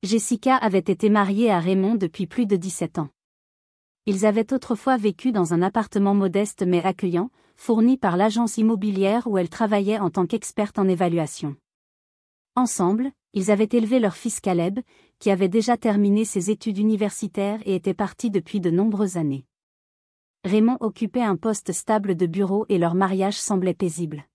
Jessica avait été mariée à Raymond depuis plus de 17 ans. Ils avaient autrefois vécu dans un appartement modeste mais accueillant, fourni par l'agence immobilière où elle travaillait en tant qu'experte en évaluation. Ensemble, ils avaient élevé leur fils Caleb, qui avait déjà terminé ses études universitaires et était parti depuis de nombreuses années. Raymond occupait un poste stable de bureau et leur mariage semblait paisible.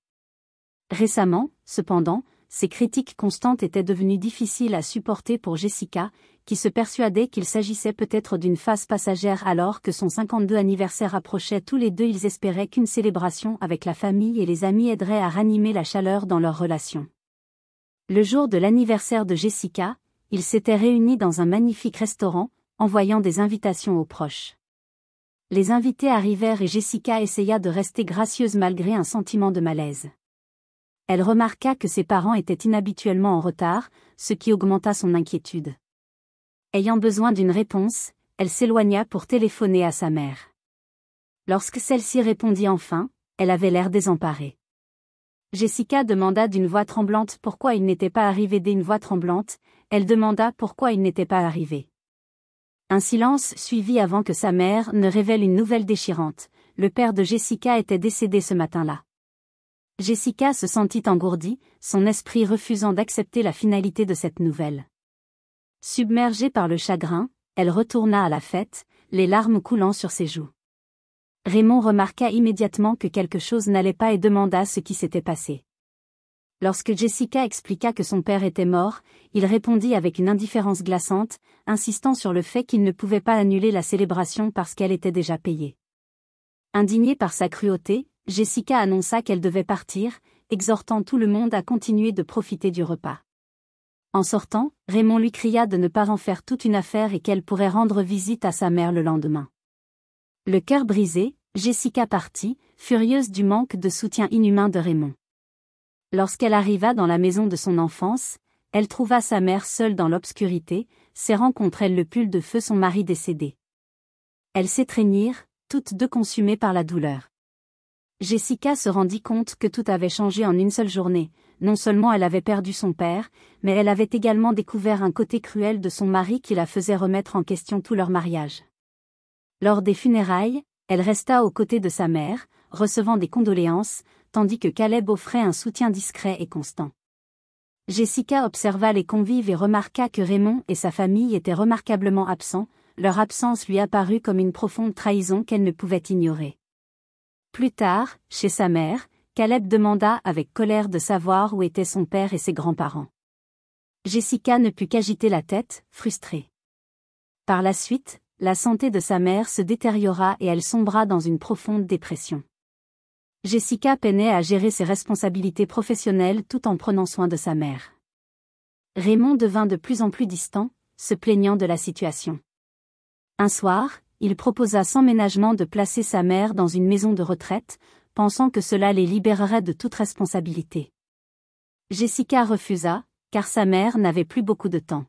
Récemment, cependant, ces critiques constantes étaient devenues difficiles à supporter pour Jessica, qui se persuadait qu'il s'agissait peut-être d'une phase passagère alors que son 52 anniversaire approchait. Tous les deux. Ils espéraient qu'une célébration avec la famille et les amis aiderait à ranimer la chaleur dans leur relation. Le jour de l'anniversaire de Jessica, ils s'étaient réunis dans un magnifique restaurant, envoyant des invitations aux proches. Les invités arrivèrent et Jessica essaya de rester gracieuse malgré un sentiment de malaise. Elle remarqua que ses parents étaient inhabituellement en retard, ce qui augmenta son inquiétude. Ayant besoin d'une réponse, elle s'éloigna pour téléphoner à sa mère. Lorsque celle-ci répondit enfin, elle avait l'air désemparée. Jessica demanda d'une voix tremblante pourquoi il n'était pas arrivé. D'une voix tremblante, elle demanda pourquoi il n'était pas arrivé. Un silence suivit avant que sa mère ne révèle une nouvelle déchirante. Le père de Jessica était décédé ce matin-là. Jessica se sentit engourdie, son esprit refusant d'accepter la finalité de cette nouvelle. Submergée par le chagrin, elle retourna à la fête, les larmes coulant sur ses joues. Raymond remarqua immédiatement que quelque chose n'allait pas et demanda ce qui s'était passé. Lorsque Jessica expliqua que son père était mort, il répondit avec une indifférence glaçante, insistant sur le fait qu'il ne pouvait pas annuler la célébration parce qu'elle était déjà payée. Indignée par sa cruauté, Jessica annonça qu'elle devait partir, exhortant tout le monde à continuer de profiter du repas. En sortant, Raymond lui cria de ne pas en faire toute une affaire et qu'elle pourrait rendre visite à sa mère le lendemain. Le cœur brisé, Jessica partit, furieuse du manque de soutien inhumain de Raymond. Lorsqu'elle arriva dans la maison de son enfance, elle trouva sa mère seule dans l'obscurité, serrant contre elle le pull de feu son mari décédé. Elles s'étreignirent, toutes deux consumées par la douleur. Jessica se rendit compte que tout avait changé en une seule journée. Non seulement elle avait perdu son père, mais elle avait également découvert un côté cruel de son mari qui la faisait remettre en question tout leur mariage. Lors des funérailles, elle resta aux côtés de sa mère, recevant des condoléances, tandis que Caleb offrait un soutien discret et constant. Jessica observa les convives et remarqua que Raymond et sa famille étaient remarquablement absents, leur absence lui apparut comme une profonde trahison qu'elle ne pouvait ignorer. Plus tard, chez sa mère, Caleb demanda avec colère de savoir où étaient son père et ses grands-parents. Jessica ne put qu'agiter la tête, frustrée. Par la suite, la santé de sa mère se détériora et elle sombra dans une profonde dépression. Jessica peinait à gérer ses responsabilités professionnelles tout en prenant soin de sa mère. Raymond devint de plus en plus distant, se plaignant de la situation. Un soir, il proposa sans ménagement de placer sa mère dans une maison de retraite, pensant que cela les libérerait de toute responsabilité. Jessica refusa, car sa mère n'avait plus beaucoup de temps.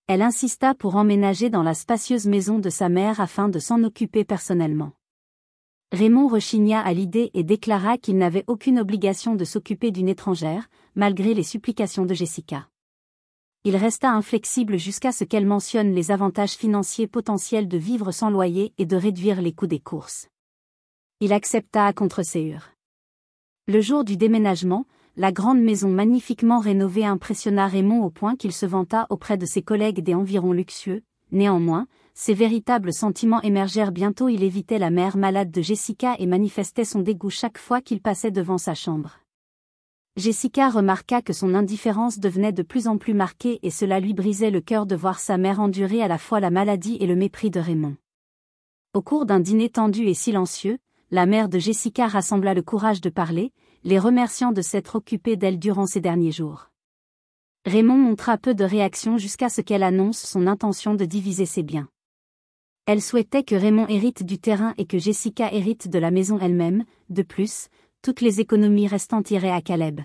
Elle insista pour emménager dans la spacieuse maison de sa mère afin de s'en occuper personnellement. Raymond rechigna à l'idée et déclara qu'il n'avait aucune obligation de s'occuper d'une étrangère, malgré les supplications de Jessica. Il resta inflexible jusqu'à ce qu'elle mentionne les avantages financiers potentiels de vivre sans loyer et de réduire les coûts des courses. Il accepta à contre-séhur. Le jour du déménagement, la grande maison magnifiquement rénovée impressionna Raymond au point qu'il se vanta auprès de ses collègues des environs luxueux. Néanmoins, ses véritables sentiments émergèrent bientôt. Il évitait la mère malade de Jessica et manifestait son dégoût chaque fois qu'il passait devant sa chambre. Jessica remarqua que son indifférence devenait de plus en plus marquée et cela lui brisait le cœur de voir sa mère endurer à la fois la maladie et le mépris de Raymond. Au cours d'un dîner tendu et silencieux, la mère de Jessica rassembla le courage de parler, les remerciant de s'être occupée d'elle durant ces derniers jours. Raymond montra peu de réaction jusqu'à ce qu'elle annonce son intention de diviser ses biens. Elle souhaitait que Raymond hérite du terrain et que Jessica hérite de la maison elle-même. De plus, toutes les économies restantes iraient à Caleb.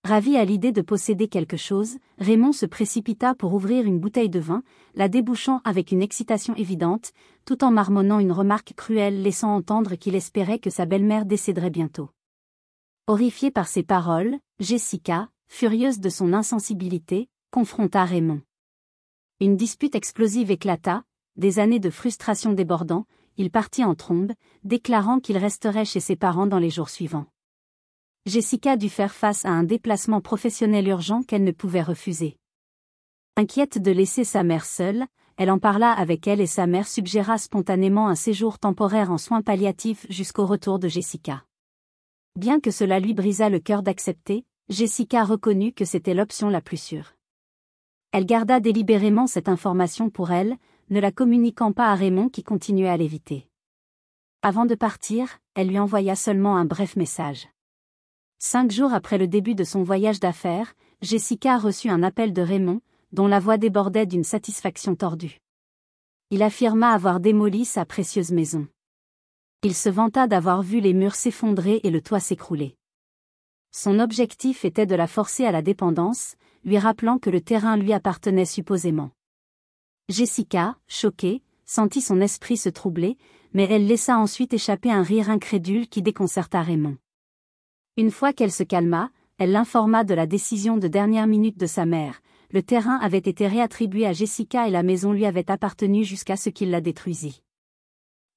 Ravi à l'idée de posséder quelque chose, Raymond se précipita pour ouvrir une bouteille de vin, la débouchant avec une excitation évidente, tout en marmonnant une remarque cruelle laissant entendre qu'il espérait que sa belle-mère décéderait bientôt. Horrifiée par ces paroles, Jessica, furieuse de son insensibilité, confronta Raymond. Une dispute explosive éclata, des années de frustration débordant, il partit en trombe, déclarant qu'il resterait chez ses parents dans les jours suivants. Jessica dut faire face à un déplacement professionnel urgent qu'elle ne pouvait refuser. Inquiète de laisser sa mère seule, elle en parla avec elle et sa mère suggéra spontanément un séjour temporaire en soins palliatifs jusqu'au retour de Jessica. Bien que cela lui brisât le cœur d'accepter, Jessica reconnut que c'était l'option la plus sûre. Elle garda délibérément cette information pour elle, ne la communiquant pas à Raymond qui continuait à l'éviter. Avant de partir, elle lui envoya seulement un bref message. 5 jours après le début de son voyage d'affaires, Jessica reçut un appel de Raymond, dont la voix débordait d'une satisfaction tordue. Il affirma avoir démoli sa précieuse maison. Il se vanta d'avoir vu les murs s'effondrer et le toit s'écrouler. Son objectif était de la forcer à la dépendance, lui rappelant que le terrain lui appartenait supposément. Jessica, choquée, sentit son esprit se troubler, mais elle laissa ensuite échapper un rire incrédule qui déconcerta Raymond. Une fois qu'elle se calma, elle l'informa de la décision de dernière minute de sa mère. Le terrain avait été réattribué à Jessica et la maison lui avait appartenu jusqu'à ce qu'il la détruisît.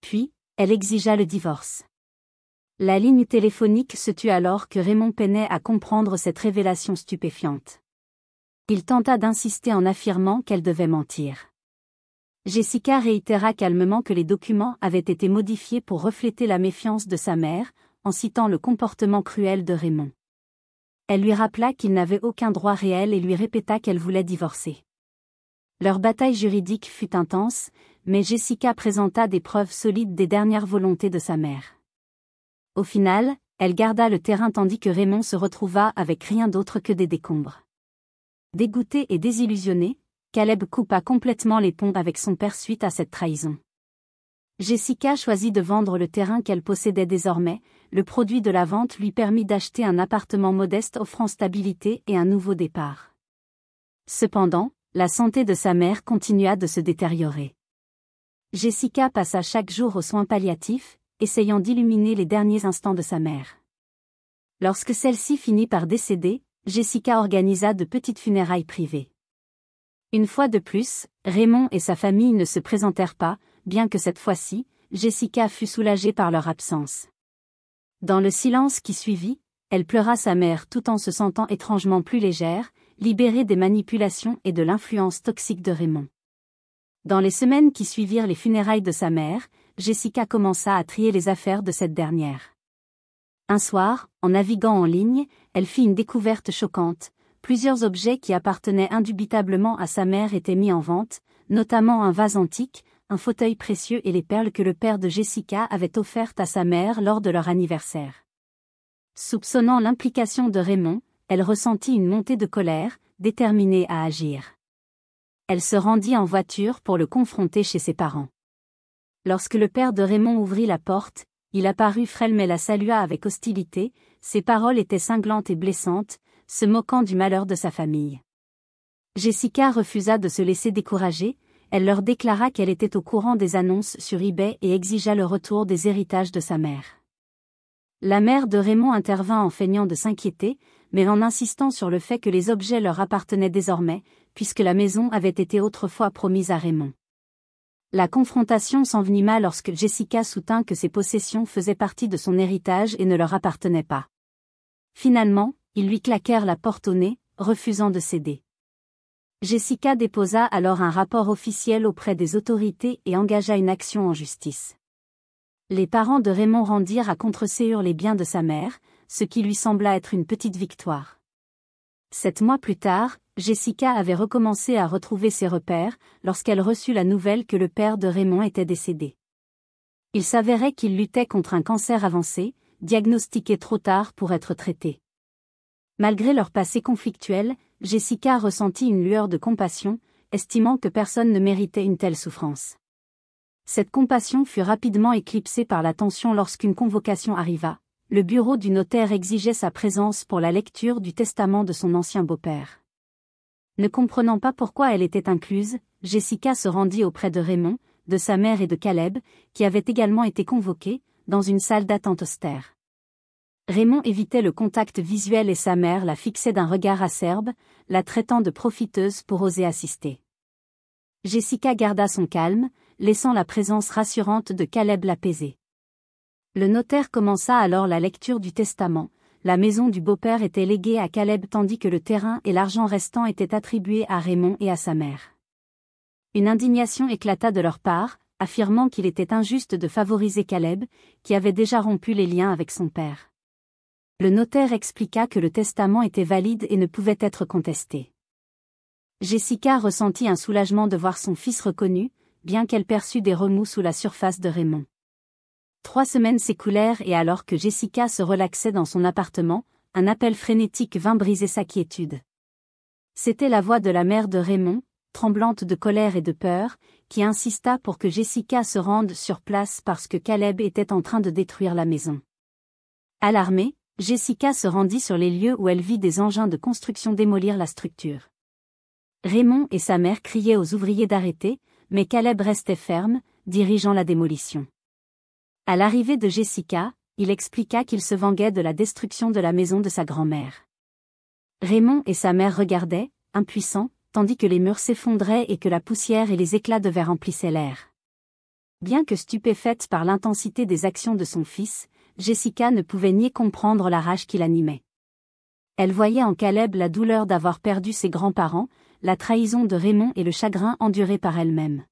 Puis, elle exigea le divorce. La ligne téléphonique se tut alors que Raymond peinait à comprendre cette révélation stupéfiante. Il tenta d'insister en affirmant qu'elle devait mentir. Jessica réitéra calmement que les documents avaient été modifiés pour refléter la méfiance de sa mère, en citant le comportement cruel de Raymond. Elle lui rappela qu'il n'avait aucun droit réel et lui répéta qu'elle voulait divorcer. Leur bataille juridique fut intense, mais Jessica présenta des preuves solides des dernières volontés de sa mère. Au final, elle garda le terrain tandis que Raymond se retrouva avec rien d'autre que des décombres. Dégoûté et désillusionné, Caleb coupa complètement les ponts avec son père suite à cette trahison. Jessica choisit de vendre le terrain qu'elle possédait désormais, le produit de la vente lui permit d'acheter un appartement modeste offrant stabilité et un nouveau départ. Cependant, la santé de sa mère continua de se détériorer. Jessica passa chaque jour aux soins palliatifs, essayant d'illuminer les derniers instants de sa mère. Lorsque celle-ci finit par décéder, Jessica organisa de petites funérailles privées. Une fois de plus, Raymond et sa famille ne se présentèrent pas, bien que cette fois-ci, Jessica fut soulagée par leur absence. Dans le silence qui suivit, elle pleura sa mère tout en se sentant étrangement plus légère, libérée des manipulations et de l'influence toxique de Raymond. Dans les semaines qui suivirent les funérailles de sa mère, Jessica commença à trier les affaires de cette dernière. Un soir, en naviguant en ligne, elle fit une découverte choquante. Plusieurs objets qui appartenaient indubitablement à sa mère étaient mis en vente, notamment un vase antique, un fauteuil précieux et les perles que le père de Jessica avait offertes à sa mère lors de leur anniversaire. Soupçonnant l'implication de Raymond, elle ressentit une montée de colère, déterminée à agir. Elle se rendit en voiture pour le confronter chez ses parents. Lorsque le père de Raymond ouvrit la porte, il apparut frêle mais la salua avec hostilité, ses paroles étaient cinglantes et blessantes, se moquant du malheur de sa famille. Jessica refusa de se laisser décourager, elle leur déclara qu'elle était au courant des annonces sur eBay et exigea le retour des héritages de sa mère. La mère de Raymond intervint en feignant de s'inquiéter, mais en insistant sur le fait que les objets leur appartenaient désormais, puisque la maison avait été autrefois promise à Raymond. La confrontation s'envenima lorsque Jessica soutint que ses possessions faisaient partie de son héritage et ne leur appartenaient pas. Finalement, ils lui claquèrent la porte au nez, refusant de céder. Jessica déposa alors un rapport officiel auprès des autorités et engagea une action en justice. Les parents de Raymond rendirent à contre-séur les biens de sa mère, ce qui lui sembla être une petite victoire. 7 mois plus tard, Jessica avait recommencé à retrouver ses repères, lorsqu'elle reçut la nouvelle que le père de Raymond était décédé. Il s'avérait qu'il luttait contre un cancer avancé, diagnostiqué trop tard pour être traité. Malgré leur passé conflictuel, Jessica ressentit une lueur de compassion, estimant que personne ne méritait une telle souffrance. Cette compassion fut rapidement éclipsée par la tension lorsqu'une convocation arriva. Le bureau du notaire exigeait sa présence pour la lecture du testament de son ancien beau-père. Ne comprenant pas pourquoi elle était incluse, Jessica se rendit auprès de Raymond, de sa mère et de Caleb, qui avaient également été convoqués, dans une salle d'attente austère. Raymond évitait le contact visuel et sa mère la fixait d'un regard acerbe, la traitant de profiteuse pour oser assister. Jessica garda son calme, laissant la présence rassurante de Caleb l'apaiser. Le notaire commença alors la lecture du testament. La maison du beau-père était léguée à Caleb tandis que le terrain et l'argent restant étaient attribués à Raymond et à sa mère. Une indignation éclata de leur part, affirmant qu'il était injuste de favoriser Caleb, qui avait déjà rompu les liens avec son père. Le notaire expliqua que le testament était valide et ne pouvait être contesté. Jessica ressentit un soulagement de voir son fils reconnu, bien qu'elle perçût des remous sous la surface de Raymond. 3 semaines s'écoulèrent et alors que Jessica se relaxait dans son appartement, un appel frénétique vint briser sa quiétude. C'était la voix de la mère de Raymond, tremblante de colère et de peur, qui insista pour que Jessica se rende sur place parce que Caleb était en train de détruire la maison. Alarmée, Jessica se rendit sur les lieux où elle vit des engins de construction démolir la structure. Raymond et sa mère criaient aux ouvriers d'arrêter, mais Caleb restait ferme, dirigeant la démolition. À l'arrivée de Jessica, il expliqua qu'il se venguait de la destruction de la maison de sa grand-mère. Raymond et sa mère regardaient, impuissants, tandis que les murs s'effondraient et que la poussière et les éclats de verre emplissaient l'air. Bien que stupéfaite par l'intensité des actions de son fils, Jessica ne pouvait nier comprendre la rage qui l'animait. Elle voyait en Caleb la douleur d'avoir perdu ses grands-parents, la trahison de Raymond et le chagrin enduré par elle-même.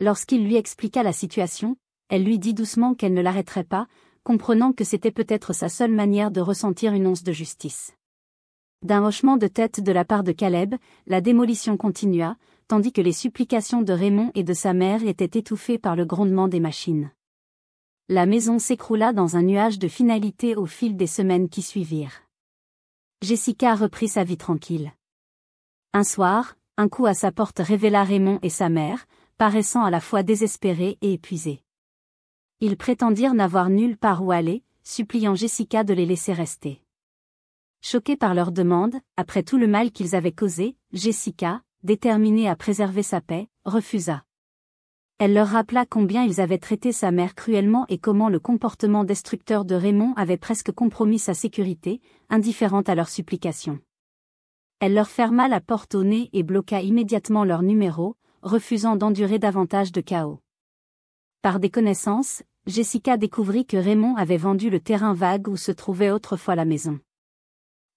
Lorsqu'il lui expliqua la situation, elle lui dit doucement qu'elle ne l'arrêterait pas, comprenant que c'était peut-être sa seule manière de ressentir une once de justice. D'un hochement de tête de la part de Caleb, la démolition continua, tandis que les supplications de Raymond et de sa mère étaient étouffées par le grondement des machines. La maison s'écroula dans un nuage de finalité au fil des semaines qui suivirent. Jessica reprit sa vie tranquille. Un soir, un coup à sa porte révéla Raymond et sa mère, paraissant à la fois désespérés et épuisés. Ils prétendirent n'avoir nulle part où aller, suppliant Jessica de les laisser rester. Choquée par leur demande, après tout le mal qu'ils avaient causé, Jessica, déterminée à préserver sa paix, refusa. Elle leur rappela combien ils avaient traité sa mère cruellement et comment le comportement destructeur de Raymond avait presque compromis sa sécurité, indifférente à leurs supplications. Elle leur ferma la porte au nez et bloqua immédiatement leur numéro, refusant d'endurer davantage de chaos. Par des connaissances, Jessica découvrit que Raymond avait vendu le terrain vague où se trouvait autrefois la maison.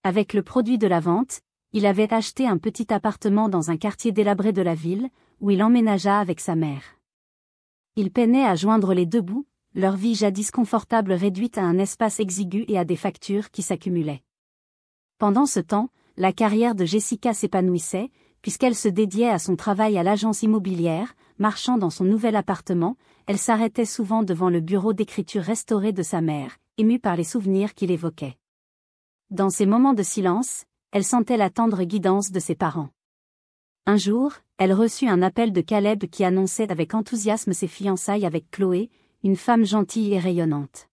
Avec le produit de la vente, il avait acheté un petit appartement dans un quartier délabré de la ville, où il emménagea avec sa mère. Il peinait à joindre les deux bouts, leur vie jadis confortable réduite à un espace exigu et à des factures qui s'accumulaient. Pendant ce temps, la carrière de Jessica s'épanouissait, puisqu'elle se dédiait à son travail à l'agence immobilière, marchant dans son nouvel appartement, elle s'arrêtait souvent devant le bureau d'écriture restauré de sa mère, émue par les souvenirs qu'il évoquait. Dans ces moments de silence, elle sentait la tendre guidance de ses parents. Un jour, elle reçut un appel de Caleb qui annonçait avec enthousiasme ses fiançailles avec Chloé, une femme gentille et rayonnante.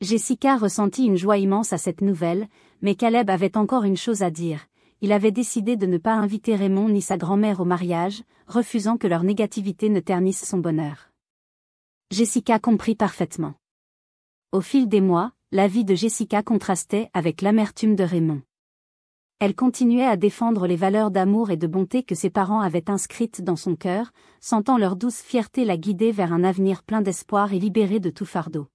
Jessica ressentit une joie immense à cette nouvelle, mais Caleb avait encore une chose à dire. Il avait décidé de ne pas inviter Raymond ni sa grand-mère au mariage, refusant que leur négativité ne ternisse son bonheur. Jessica comprit parfaitement. Au fil des mois, la vie de Jessica contrastait avec l'amertume de Raymond. Elle continuait à défendre les valeurs d'amour et de bonté que ses parents avaient inscrites dans son cœur, sentant leur douce fierté la guider vers un avenir plein d'espoir et libéré de tout fardeau.